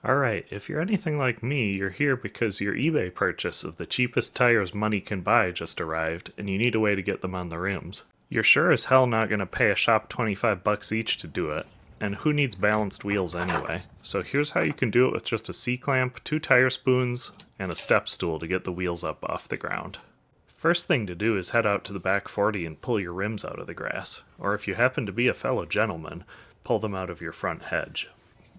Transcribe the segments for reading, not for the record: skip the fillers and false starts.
Alright, if you're anything like me, you're here because your eBay purchase of the cheapest tires money can buy just arrived, and you need a way to get them on the rims. You're sure as hell not gonna pay a shop 25 bucks each to do it, and who needs balanced wheels anyway? So here's how you can do it with just a C-clamp, 2 tire spoons, and a step stool to get the wheels up off the ground. First thing to do is head out to the back 40 and pull your rims out of the grass, or if you happen to be a fellow gentleman, pull them out of your front hedge.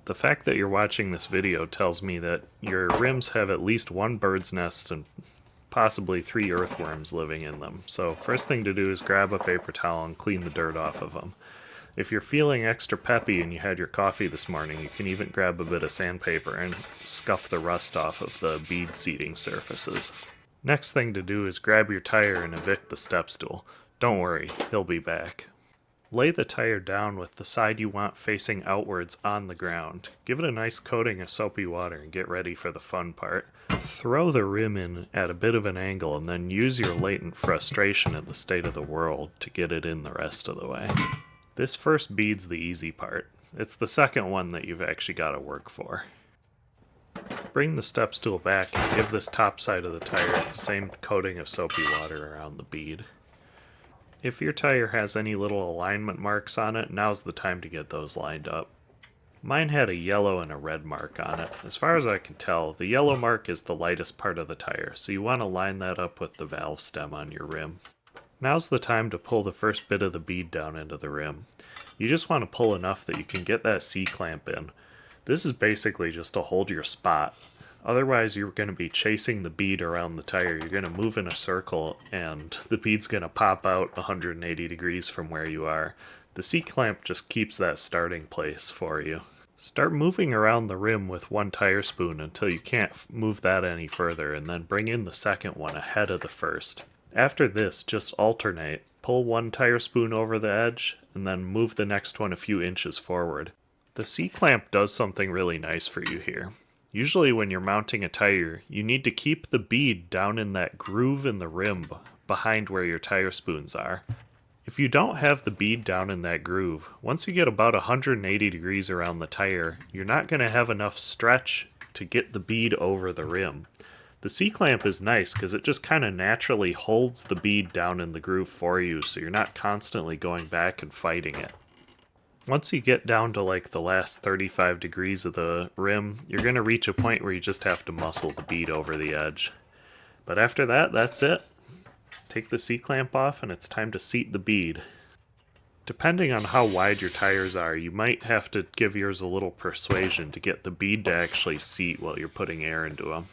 The fact that you're watching this video tells me that your rims have at least one bird's nest and possibly 3 earthworms living in them. So first thing to do is grab a paper towel and clean the dirt off of them. If you're feeling extra peppy and you had your coffee this morning, you can even grab a bit of sandpaper and scuff the rust off of the bead seating surfaces. Next thing to do is grab your tire and evict the step stool. Don't worry, he'll be back. Lay the tire down with the side you want facing outwards on the ground. Give it a nice coating of soapy water and get ready for the fun part. Throw the rim in at a bit of an angle and then use your latent frustration at the state of the world to get it in the rest of the way. This first bead's the easy part. It's the second one that you've actually got to work for. Bring the step stool back and give this top side of the tire the same coating of soapy water around the bead. If your tire has any little alignment marks on it, now's the time to get those lined up. Mine had a yellow and a red mark on it. As far as I can tell, the yellow mark is the lightest part of the tire, so you want to line that up with the valve stem on your rim. Now's the time to pull the first bit of the bead down into the rim. You just want to pull enough that you can get that C-clamp in. This is basically just to hold your spot. Otherwise, you're going to be chasing the bead around the tire. You're going to move in a circle, and the bead's going to pop out 180 degrees from where you are. The C-clamp just keeps that starting place for you. Start moving around the rim with one tire spoon until you can't move that any further, and then bring in the second one ahead of the first. After this, just alternate. Pull one tire spoon over the edge, and then move the next one a few inches forward. The C-clamp does something really nice for you here. Usually when you're mounting a tire, you need to keep the bead down in that groove in the rim behind where your tire spoons are. If you don't have the bead down in that groove, once you get about 180 degrees around the tire, you're not going to have enough stretch to get the bead over the rim. The C-clamp is nice because it just kind of naturally holds the bead down in the groove for you, so you're not constantly going back and fighting it. Once you get down to like the last 35 degrees of the rim, you're going to reach a point where you just have to muscle the bead over the edge. But after that, that's it. Take the C-clamp off and it's time to seat the bead. Depending on how wide your tires are, you might have to give yours a little persuasion to get the bead to actually seat while you're putting air into them.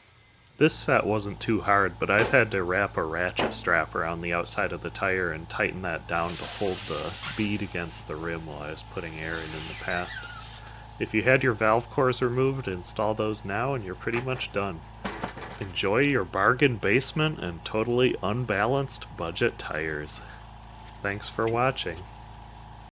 This set wasn't too hard, but I've had to wrap a ratchet strap around the outside of the tire and tighten that down to hold the bead against the rim while I was putting air in the past. If you had your valve cores removed, install those now and you're pretty much done. Enjoy your bargain basement and totally unbalanced budget tires. Thanks for watching.